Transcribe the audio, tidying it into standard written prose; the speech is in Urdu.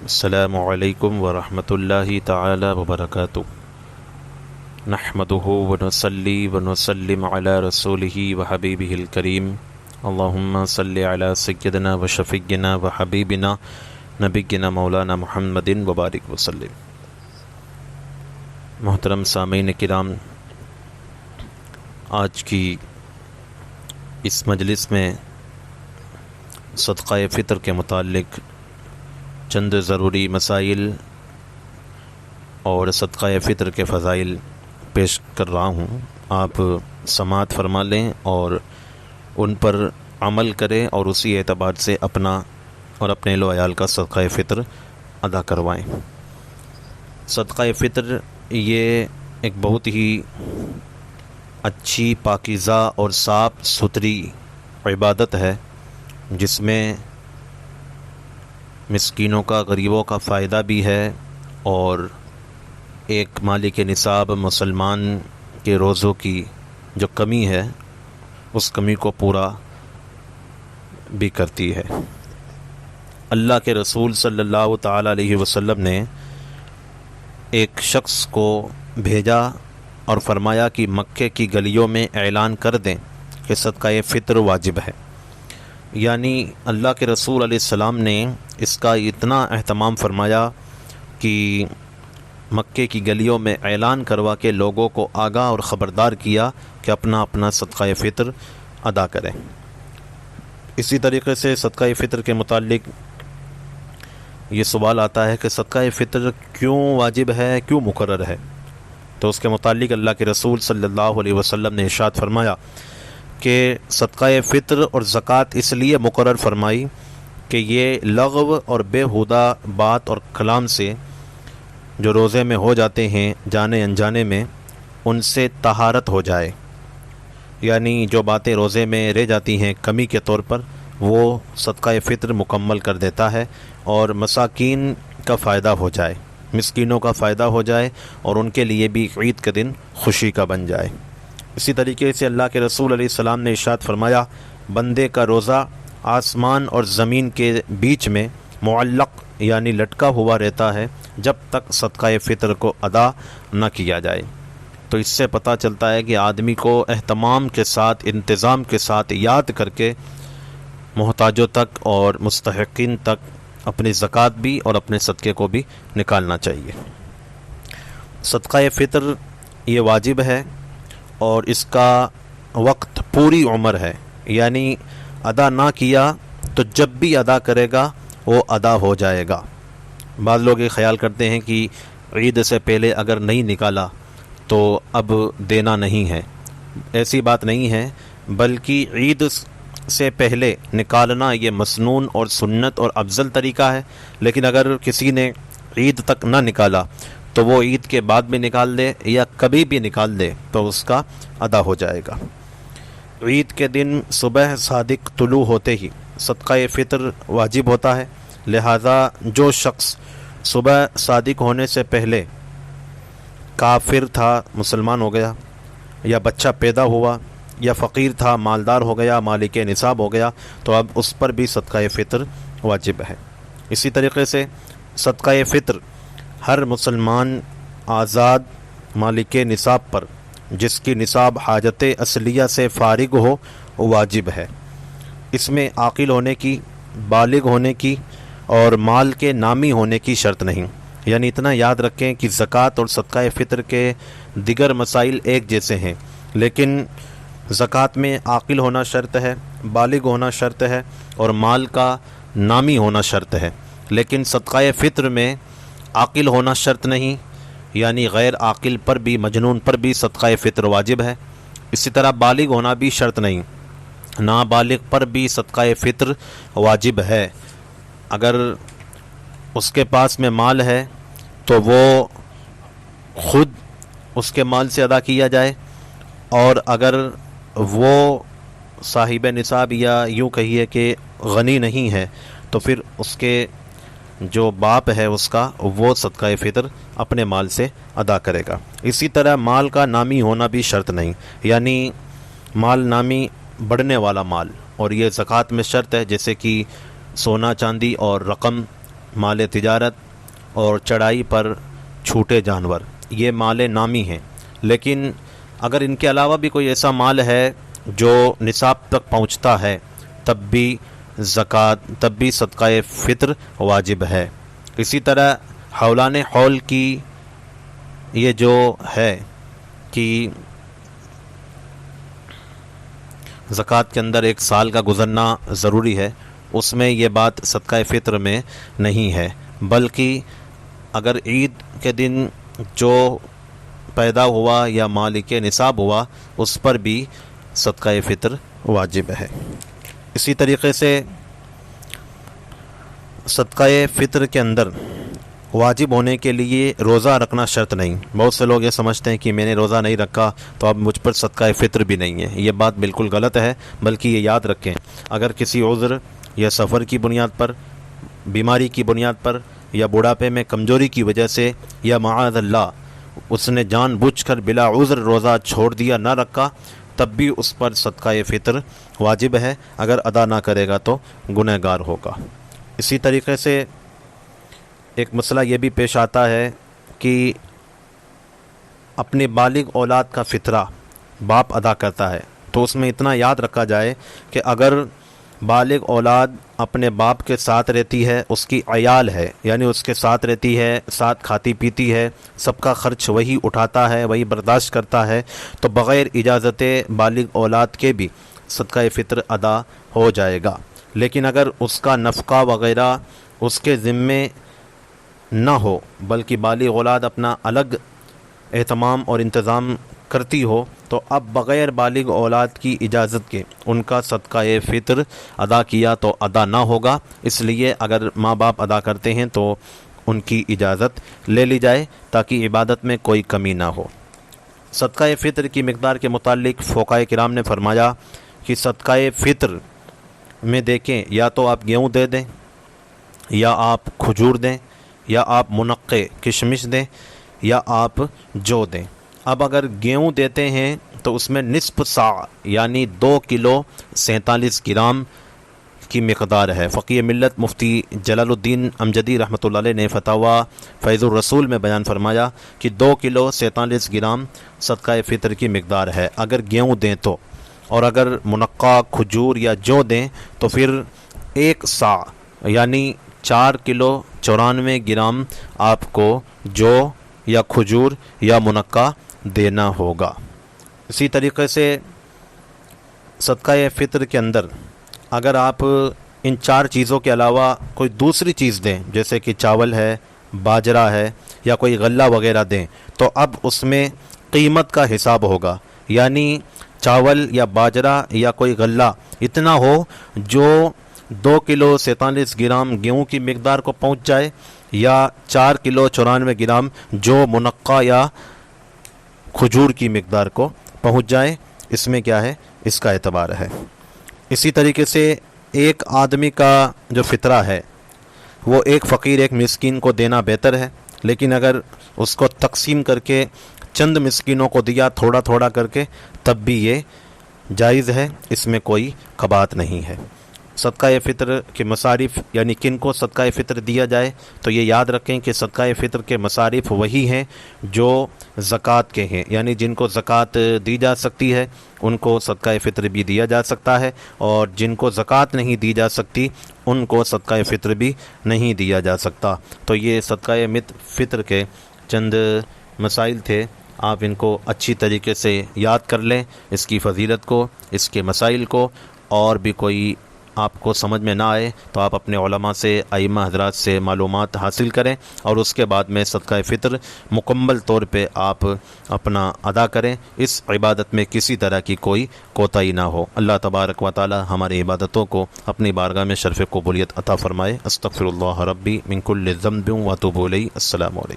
السلام علیکم ورحمۃ اللہ تعالی وبرکاتہ۔ نحمدہ ونصلی ونسلم علی رسولہ وحبیبہ الکریم، اللہم صلی علی سیدنا وشفیعنا وحبیبنا نبینا مولانا محمد وبارک وسلم۔ محترم سامعین کرام، آج کی اس مجلس میں صدقہ فطر کے متعلق چند ضروری مسائل اور صدقہ فطر کے فضائل پیش کر رہا ہوں، آپ سماعت فرما لیں اور ان پر عمل کریں اور اسی اعتبار سے اپنا اور اپنے اہل و عیال کا صدقہ فطر ادا کروائیں۔ صدقہ فطر یہ ایک بہت ہی اچھی، پاکیزہ اور صاف ستھری عبادت ہے، جس میں مسکینوں کا، غریبوں کا فائدہ بھی ہے، اور ایک مالک نصاب مسلمان کے روزوں کی جو کمی ہے اس کمی کو پورا بھی کرتی ہے۔ اللہ کے رسول صلی اللہ تعالی علیہ وسلم نے ایک شخص کو بھیجا اور فرمایا کہ مکے کی گلیوں میں اعلان کر دیں کہ صدقہ فطر واجب ہے۔ یعنی اللہ کے رسول علیہ السلام نے اس کا اتنا اہتمام فرمایا کہ مکے کی گلیوں میں اعلان کروا کے لوگوں کو آگاہ اور خبردار کیا کہ اپنا اپنا صدقہ فطر ادا کریں۔ اسی طریقے سے صدقہ فطر کے متعلق یہ سوال آتا ہے کہ صدقہ فطر کیوں واجب ہے، کیوں مقرر ہے؟ تو اس کے متعلق اللہ کے رسول صلی اللہ علیہ وسلم نے ارشاد فرمایا کہ صدقہ فطر اور زکوٰۃ اس لیے مقرر فرمائی کہ یہ لغو اور بیہودہ بات اور کلام سے جو روزے میں ہو جاتے ہیں جانے انجانے میں، ان سے طہارت ہو جائے۔ یعنی جو باتیں روزے میں رہ جاتی ہیں کمی کے طور پر، وہ صدقہ فطر مکمل کر دیتا ہے اور مساکین کا فائدہ ہو جائے، مسکینوں کا فائدہ ہو جائے، اور ان کے لیے بھی عید کے دن خوشی کا بن جائے۔ اسی طریقے سے اللہ کے رسول علیہ السلام نے ارشاد فرمایا، بندے کا روزہ آسمان اور زمین کے بیچ میں معلق یعنی لٹکا ہوا رہتا ہے جب تک صدقہ فطر کو ادا نہ کیا جائے۔ تو اس سے پتہ چلتا ہے کہ آدمی کو اہتمام کے ساتھ، انتظام کے ساتھ یاد کر کے محتاجوں تک اور مستحقین تک اپنی زکوٰۃ بھی اور اپنے صدقے کو بھی نکالنا چاہیے۔ صدقہ فطر یہ واجب ہے اور اس کا وقت پوری عمر ہے، یعنی ادا نہ کیا تو جب بھی ادا کرے گا وہ ادا ہو جائے گا۔ بعض لوگ یہ خیال کرتے ہیں کہ عید سے پہلے اگر نہیں نکالا تو اب دینا نہیں ہے۔ ایسی بات نہیں ہے، بلکہ عید سے پہلے نکالنا یہ مسنون اور سنت اور افضل طریقہ ہے، لیکن اگر کسی نے عید تک نہ نکالا تو وہ عید کے بعد بھی نکال دے یا کبھی بھی نکال دے تو اس کا ادا ہو جائے گا۔ عید کے دن صبح صادق طلوع ہوتے ہی صدقہ فطر واجب ہوتا ہے، لہذا جو شخص صبح صادق ہونے سے پہلے کافر تھا، مسلمان ہو گیا، یا بچہ پیدا ہوا، یا فقیر تھا، مالدار ہو گیا، مالک نصاب ہو گیا، تو اب اس پر بھی صدقہ فطر واجب ہے۔ اسی طریقے سے صدقہ فطر ہر مسلمان آزاد مالک نصاب پر، جس کی نصاب حاجت اصلیہ سے فارغ ہو، واجب ہے۔ اس میں عاقل ہونے کی، بالغ ہونے کی اور مال کے نامی ہونے کی شرط نہیں۔ یعنی اتنا یاد رکھیں کہ زکوٰۃ اور صدقہ فطر کے دیگر مسائل ایک جیسے ہیں، لیکن زکوٰۃ میں عاقل ہونا شرط ہے، بالغ ہونا شرط ہے، اور مال کا نامی ہونا شرط ہے۔ لیکن صدقہ فطر میں عاقل ہونا شرط نہیں، یعنی غیر عاقل پر بھی، مجنون پر بھی صدقہ فطر واجب ہے۔ اسی طرح بالغ ہونا بھی شرط نہیں، نابالغ پر بھی صدقہ فطر واجب ہے۔ اگر اس کے پاس میں مال ہے تو وہ خود اس کے مال سے ادا کیا جائے، اور اگر وہ صاحب نصاب یا یوں کہیے کہ غنی نہیں ہے تو پھر اس کے جو باپ ہے اس کا، وہ صدقہ فطر اپنے مال سے ادا کرے گا۔ اسی طرح مال کا نامی ہونا بھی شرط نہیں، یعنی مال نامی بڑھنے والا مال، اور یہ زکوٰۃ میں شرط ہے، جیسے کہ سونا چاندی اور رقم مال تجارت اور چڑھائی پر چھوٹے جانور، یہ مال نامی ہیں۔ لیکن اگر ان کے علاوہ بھی کوئی ایسا مال ہے جو نصاب تک پہنچتا ہے تب بھی صدقہ فطر واجب ہے۔ اسی طرح حولان حول کی یہ جو ہے کہ زکوٰۃ کے اندر ایک سال کا گزرنا ضروری ہے، اس میں یہ بات صدقہ فطر میں نہیں ہے، بلکہ اگر عید کے دن جو پیدا ہوا یا مالک نصاب ہوا اس پر بھی صدقہ فطر واجب ہے۔ اسی طریقے سے صدقہ فطر کے اندر واجب ہونے کے لیے روزہ رکھنا شرط نہیں۔ بہت سے لوگ یہ سمجھتے ہیں کہ میں نے روزہ نہیں رکھا تو اب مجھ پر صدقہ فطر بھی نہیں ہے، یہ بات بالکل غلط ہے۔ بلکہ یہ یاد رکھیں، اگر کسی عذر یا سفر کی بنیاد پر، بیماری کی بنیاد پر یا بڑھاپے میں کمزوری کی وجہ سے یا معاذ اللہ اس نے جان بوجھ کر بلا عذر روزہ چھوڑ دیا، نہ رکھا، تب بھی اس پر صدقہ فطر واجب ہے۔ اگر ادا نہ کرے گا تو گنہگار ہوگا۔ اسی طریقے سے ایک مسئلہ یہ بھی پیش آتا ہے کہ اپنی بالغ اولاد کا فطرہ باپ ادا کرتا ہے، تو اس میں اتنا یاد رکھا جائے کہ اگر بالغ اولاد اپنے باپ کے ساتھ رہتی ہے، اس کی عیال ہے، یعنی اس کے ساتھ رہتی ہے، ساتھ کھاتی پیتی ہے، سب کا خرچ وہی اٹھاتا ہے، وہی برداشت کرتا ہے، تو بغیر اجازت بالغ اولاد کے بھی صدقہ فطر ادا ہو جائے گا۔ لیکن اگر اس کا نفقہ وغیرہ اس کے ذمے نہ ہو، بلکہ بالغ اولاد اپنا الگ اہتمام اور انتظام کرتی ہو، تو اب بغیر بالغ اولاد کی اجازت کے ان کا صدقہ فطر ادا کیا تو ادا نہ ہوگا۔ اس لیے اگر ماں باپ ادا کرتے ہیں تو ان کی اجازت لے لی جائے تاکہ عبادت میں کوئی کمی نہ ہو۔ صدقہ فطر کی مقدار کے متعلق فقہاء کرام نے فرمایا کہ صدقہ فطر میں دیکھیں، یا تو آپ گیہوں دے دیں، یا آپ کھجور دیں، یا آپ منقع کشمش دیں، یا آپ جو دیں۔ اب اگر گیہوں دیتے ہیں تو اس میں نصف صاع یعنی 2 کلو 47 گرام کی مقدار ہے۔ فقیہ ملت مفتی جلال الدین امجدی رحمۃ اللہ علیہ نے فتاویٰ فیض الرسول میں بیان فرمایا کہ 2 کلو 47 گرام صدقہ فطر کی مقدار ہے اگر گیہوں دیں تو، اور اگر منقع کھجور یا جو دیں تو پھر 1 صاع یعنی 4 کلو 94 گرام آپ کو جو یا کھجور یا منقع دینا ہوگا۔ اسی طریقے سے صدقہ فطر کے اندر اگر آپ ان 4 چیزوں کے علاوہ کوئی دوسری چیز دیں، جیسے کہ چاول ہے، باجرہ ہے، یا کوئی غلہ وغیرہ دیں، تو اب اس میں قیمت کا حساب ہوگا، یعنی چاول یا باجرہ یا کوئی غلہ اتنا ہو جو 2 کلو 47 گرام گیہوں کی مقدار کو پہنچ جائے، یا 4 کلو 94 گرام جو منقع یا کھجور کی مقدار کو پہنچ جائے۔ اس میں کیا ہے، اس کا اعتبار ہے۔ اسی طریقے سے ایک آدمی کا جو فطرہ ہے وہ ایک فقیر ایک مسکین کو دینا بہتر ہے، لیکن اگر اس کو تقسیم کر کے چند مسکینوں کو دیا تھوڑا تھوڑا کر کے تب بھی یہ جائز ہے، اس میں کوئی قباحت نہیں ہے۔ صدقہ فطر کے مصارف یعنی کن کو صدقہ فطر دیا جائے، تو یہ یاد رکھیں کہ صدقہ فطر کے مصارف وہی ہیں جو زکوٰۃ کے ہیں، یعنی جن کو زکوٰۃ دی جا سکتی ہے ان کو صدقہ فطر بھی دیا جا سکتا ہے، اور جن کو زکوٰۃ نہیں دی جا سکتی ان کو صدقہ فطر بھی نہیں دیا جا سکتا۔ تو یہ صدقہ فطر کے چند مسائل تھے، آپ ان کو اچھی طریقے سے یاد کر لیں، اس کی فضیلت کو، اس کے مسائل کو، اور بھی کوئی آپ کو سمجھ میں نہ آئے تو آپ اپنے علماء سے، ائمہ حضرات سے معلومات حاصل کریں، اور اس کے بعد میں صدقہ فطر مکمل طور پہ آپ اپنا ادا کریں، اس عبادت میں کسی طرح کی کوئی کوتاہی نہ ہو۔ اللہ تبارک و تعالی ہماری عبادتوں کو اپنی بارگاہ میں شرف قبولیت عطا فرمائے۔ استغفر اللہ ربی من کل ذنب و اتوب الیہ۔ السلام علیکم۔